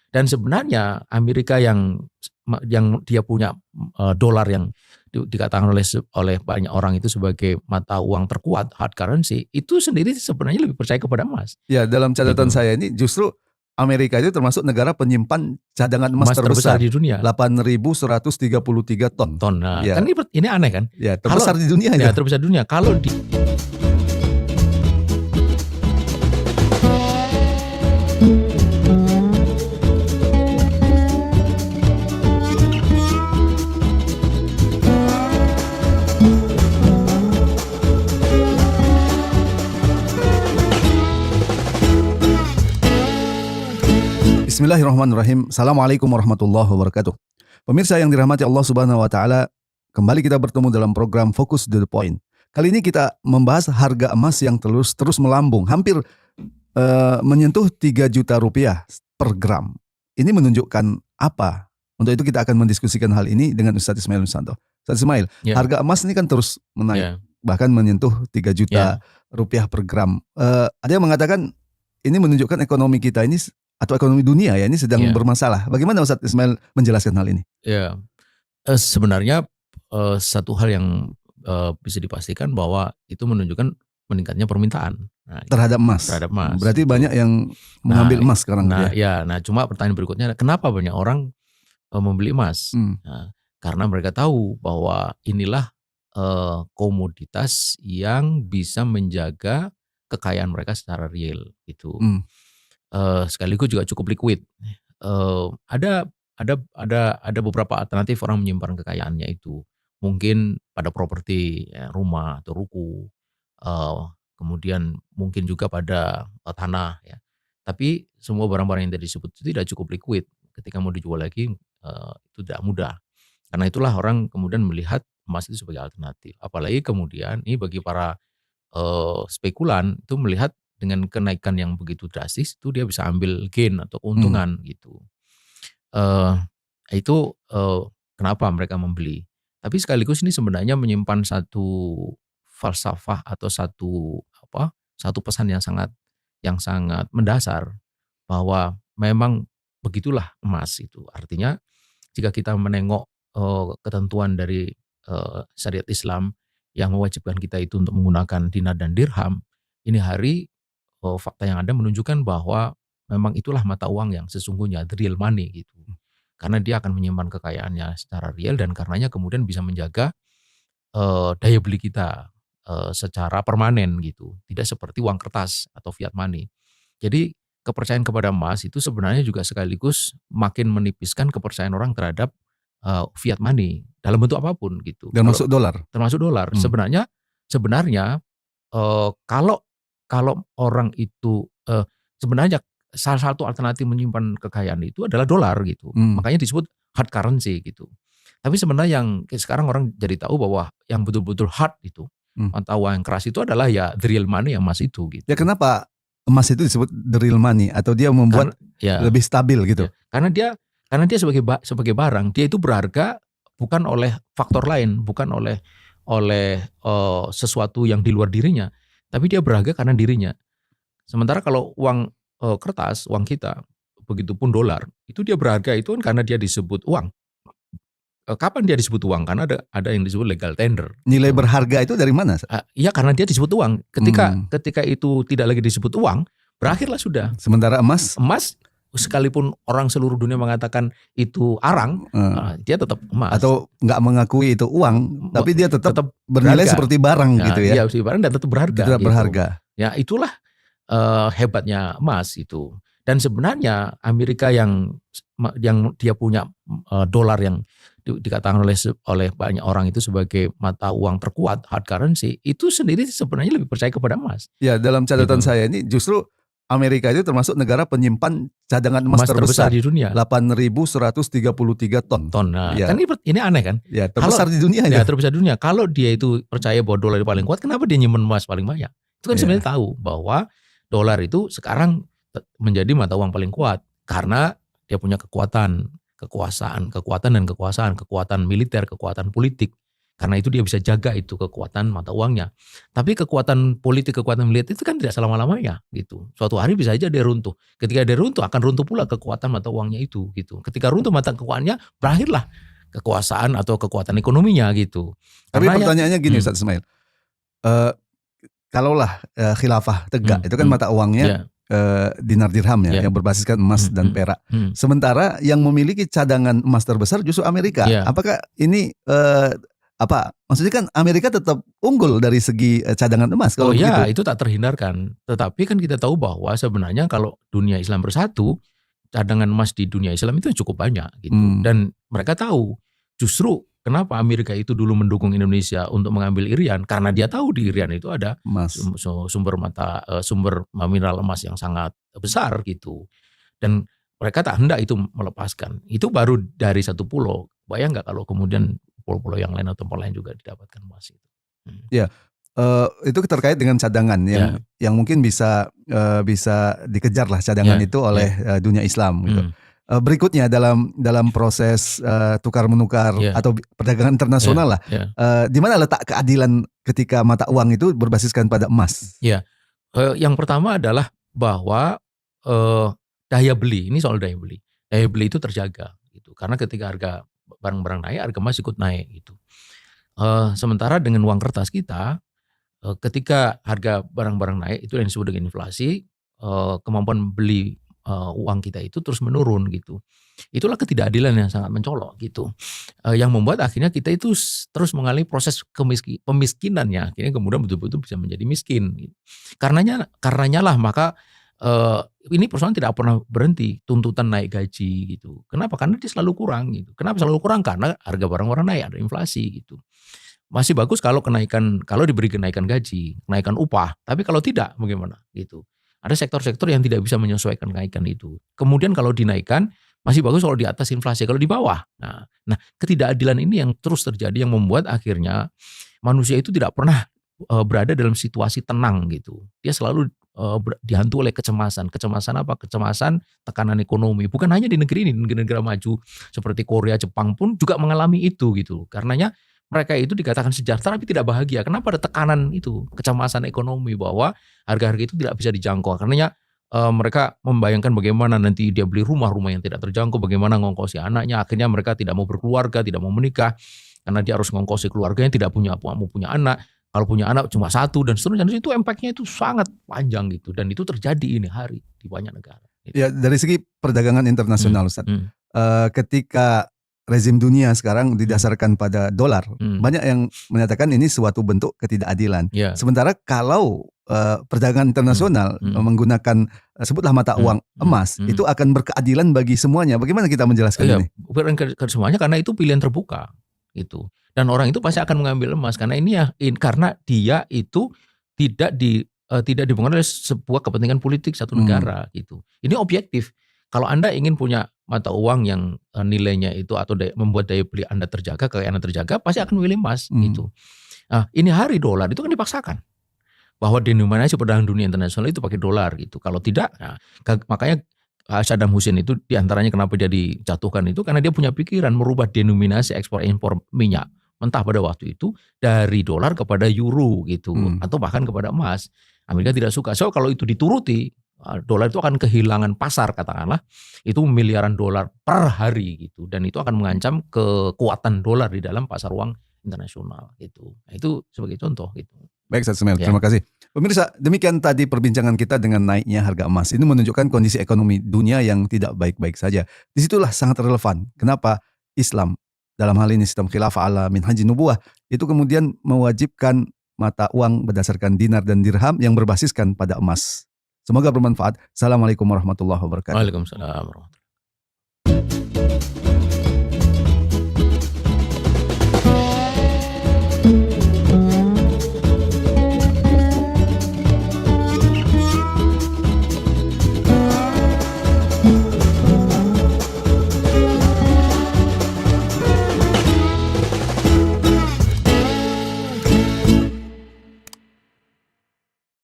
Dan sebenarnya Amerika yang dia punya dolar yang dikatakan oleh banyak orang itu sebagai mata uang terkuat, hard currency, itu sendiri sebenarnya lebih percaya kepada emas. Ya, dalam catatan Gitu. saya ini justru Amerika itu termasuk negara penyimpan cadangan emas terbesar di dunia. 8.133 ton. Nah, Ya. kan ini aneh kan? Ya, terbesar di dunia Ya, itu. terbesar di dunia. Kalau di Bismillahirrahmanirrahim. Assalamualaikum warahmatullahi wabarakatuh. Pemirsa yang dirahmati Allah Subhanahu wa taala, kembali kita bertemu dalam program Focus to the Point. Kali ini kita membahas harga emas yang terus melambung, hampir menyentuh 3 juta rupiah per gram. Ini menunjukkan apa? Untuk itu kita akan mendiskusikan hal ini dengan Ustadz Ismail Nusanto. Ustadz Ismail, harga emas ini kan terus menaik, bahkan menyentuh 3 juta rupiah per gram. Ada yang mengatakan ini menunjukkan ekonomi kita ini atau ekonomi dunia ya ini sedang bermasalah. Bagaimana Ustadz Ismail menjelaskan hal ini? Ya, sebenarnya satu hal yang bisa dipastikan bahwa itu menunjukkan meningkatnya permintaan terhadap emas. Berarti gitu. Banyak yang mengambil emas sekarang. Nah, cuma pertanyaan berikutnya, kenapa banyak orang membeli emas? Nah, karena mereka tahu bahwa inilah komoditas yang bisa menjaga kekayaan mereka secara real itu. Sekaligus juga cukup liquid. Ada beberapa alternatif orang menyimpan kekayaannya itu. Mungkin pada properti, rumah atau ruko, kemudian mungkin juga pada tanah ya. Tapi semua barang-barang yang tadi disebut itu tidak cukup liquid. Ketika mau dijual lagi itu tidak mudah. Karena itulah orang kemudian melihat emas itu sebagai alternatif. Apalagi kemudian ini bagi para spekulan itu melihat dengan kenaikan yang begitu drastis itu dia bisa ambil gain atau keuntungan gitu. Itu kenapa mereka membeli. Tapi sekaligus ini sebenarnya menyimpan satu falsafah atau satu pesan yang sangat mendasar bahwa memang begitulah emas itu. Artinya jika kita menengok ketentuan dari syariat Islam yang mewajibkan kita itu untuk menggunakan dinar dan dirham, ini hari fakta yang ada menunjukkan bahwa memang itulah mata uang yang sesungguhnya, the real money gitu. Karena dia akan menyimpan kekayaannya secara real dan karenanya kemudian bisa menjaga daya beli kita secara permanen gitu. Tidak seperti uang kertas atau fiat money. Jadi kepercayaan kepada emas itu sebenarnya juga sekaligus makin menipiskan kepercayaan orang terhadap fiat money dalam bentuk apapun gitu. Termasuk dolar. Termasuk dolar. Sebenarnya kalau orang itu sebenarnya salah satu alternatif menyimpan kekayaan itu adalah dolar gitu. Makanya disebut hard currency gitu. Tapi sebenarnya yang sekarang orang jadi tahu bahwa yang betul-betul hard itu, mata uang yang keras itu adalah ya the real money, emas itu gitu. Ya kenapa emas itu disebut the real money atau dia membuat lebih stabil gitu? Ya, karena dia sebagai barang, dia itu berharga bukan oleh faktor lain, bukan oleh sesuatu yang di luar dirinya, tapi dia berharga karena dirinya. Sementara kalau uang kertas, uang kita, begitupun dolar, itu dia berharga itu kan karena dia disebut uang. Kapan dia disebut uang? Karena ada yang disebut legal tender. Nilai berharga itu dari mana? Iya, karena dia disebut uang. Ketika itu tidak lagi disebut uang, berakhirlah sudah. Sementara emas sekalipun orang seluruh dunia mengatakan itu arang, dia tetap emas. Atau nggak mengakui itu uang, tapi dia tetap bernilai seperti barang gitu ya. Iya, seperti barang dan tetap berharga. Tetap berharga. Ya, itulah hebatnya emas itu. Dan sebenarnya Amerika yang dia punya dolar yang dikatakan oleh banyak orang itu sebagai mata uang terkuat, hard currency, itu sendiri sebenarnya lebih percaya kepada emas. Ya, dalam catatan saya ini justru Amerika itu termasuk negara penyimpan cadangan emas terbesar di dunia. 8.133 ton. Nah, kan ini aneh kan? Ya, terbesar di dunia. Ya, terbesar di dunia. Kalau dia itu percaya bahwa dolar paling kuat, kenapa dia nyimpan emas paling banyak? Itu kan sebenarnya tahu bahwa dolar itu sekarang menjadi mata uang paling kuat karena dia punya kekuatan militer, kekuatan politik. Karena itu dia bisa jaga itu kekuatan mata uangnya. Tapi kekuatan politik, kekuatan militer itu kan tidak selama-lamanya gitu. Suatu hari bisa aja dia runtuh. Ketika dia runtuh akan runtuh pula kekuatan mata uangnya itu gitu. Ketika runtuh mata keuangannya, berakhirlah kekuasaan atau kekuatan ekonominya gitu. Tapi Karena pertanyaannya gini Ustaz Ismail. Eh, Kalaulah khilafah tegak, itu kan mata uangnya dinar dirham ya, yang berbasiskan emas dan perak. Sementara yang memiliki cadangan emas terbesar justru Amerika. Apakah ini maksudnya kan Amerika tetap unggul dari segi cadangan emas kalau begitu? Itu tak terhindarkan. Tetapi kan kita tahu bahwa sebenarnya kalau dunia Islam bersatu, cadangan emas di dunia Islam itu cukup banyak gitu. Dan mereka tahu justru kenapa Amerika itu dulu mendukung Indonesia untuk mengambil Irian, karena dia tahu di Irian itu ada sumber mineral emas yang sangat besar gitu. Dan mereka tak hendak itu melepaskan. Itu baru dari satu pulau. Bayang nggak kalau kemudian pulau-pulau yang lain atau tempat lain juga didapatkan emas itu. Ya, itu terkait dengan cadangan yang mungkin bisa dikejar lah cadangan itu oleh dunia Islam gitu. Berikutnya dalam proses tukar menukar atau perdagangan internasional lah, di mana letak keadilan ketika mata uang itu berbasiskan pada emas? Yang pertama adalah bahwa daya beli, ini soal daya beli itu terjaga gitu. Karena ketika harga barang-barang naik, harga emas ikut naik gitu. Sementara dengan uang kertas kita, ketika harga barang-barang naik, itu yang disebut dengan inflasi, kemampuan beli uang kita itu terus menurun gitu. Itulah ketidakadilan yang sangat mencolok gitu. Yang membuat akhirnya kita itu terus mengalami proses pemiskinannya. Akhirnya kemudian betul-betul bisa menjadi miskin. Gitu. Karenanya lah maka ini persoalan tidak pernah berhenti, tuntutan naik gaji gitu. Kenapa? Karena dia selalu kurang gitu. Kenapa selalu kurang? Karena harga barang-barang naik, ada inflasi gitu. Masih bagus kalau diberi kenaikan gaji, kenaikan upah. Tapi kalau tidak bagaimana gitu. Ada sektor-sektor yang tidak bisa menyesuaikan kenaikan itu. Kemudian kalau dinaikkan, masih bagus kalau di atas inflasi, kalau di bawah. Nah, ketidakadilan ini yang terus terjadi yang membuat akhirnya manusia itu tidak pernah berada dalam situasi tenang gitu. Dia selalu dihantui oleh kecemasan. Kecemasan apa? Kecemasan tekanan ekonomi. Bukan hanya di negeri ini, di negara maju seperti Korea, Jepang pun juga mengalami itu gitu. Karenanya mereka itu dikatakan sejahtera tapi tidak bahagia. Kenapa ada tekanan itu, kecemasan ekonomi bahwa harga-harga itu tidak bisa dijangkau. Karenanya mereka membayangkan bagaimana nanti dia beli rumah yang tidak terjangkau, bagaimana ngongkosi anaknya. Akhirnya mereka tidak mau berkeluarga, tidak mau menikah karena dia harus ngongkosi keluarganya, tidak mau punya anak. Kalau punya anak cuma satu dan seterusnya. Itu impactnya itu sangat panjang gitu. Dan itu terjadi ini hari di banyak negara. Gitu. Ya dari segi perdagangan internasional Ustaz. Ketika rezim dunia sekarang didasarkan pada dolar, banyak yang menyatakan ini suatu bentuk ketidakadilan. Sementara kalau perdagangan internasional menggunakan sebutlah mata uang emas, itu akan berkeadilan bagi semuanya. Bagaimana kita menjelaskan ini? Bukan ke semuanya karena itu pilihan terbuka gitu. Dan orang itu pasti akan mengambil emas karena karena dia itu tidak dipengaruhi oleh sebuah kepentingan politik satu negara gitu. Ini objektif. Kalau Anda ingin punya mata uang yang nilainya itu atau membuat daya beli Anda terjaga, kekayaan Anda terjaga, pasti akan memilih emas gitu. Nah, ini hari dolar itu kan dipaksakan bahwa denominasi perdagangan dunia internasional itu pakai dolar gitu. Kalau tidak, makanya Saddam Hussein itu diantaranya kenapa dia dijatuhkan itu karena dia punya pikiran merubah denominasi ekspor impor minyak mentah pada waktu itu dari dolar kepada euro gitu atau bahkan kepada emas. Amerika tidak suka. So kalau itu dituruti, dolar itu akan kehilangan pasar katakanlah itu miliaran dolar per hari gitu dan itu akan mengancam kekuatan dolar di dalam pasar uang internasional gitu. Nah, itu sebagai contoh gitu. Baik Ustaz Ismail, terima kasih. Pemirsa, demikian tadi perbincangan kita dengan naiknya harga emas. Ini menunjukkan kondisi ekonomi dunia yang tidak baik-baik saja. Disitulah sangat relevan. Kenapa Islam, dalam hal ini sistem khilafah ala minhajin nubuwah, itu kemudian mewajibkan mata uang berdasarkan dinar dan dirham yang berbasiskan pada emas. Semoga bermanfaat. Assalamualaikum warahmatullahi wabarakatuh. Waalaikumsalam warahmatullahi wabarakatuh.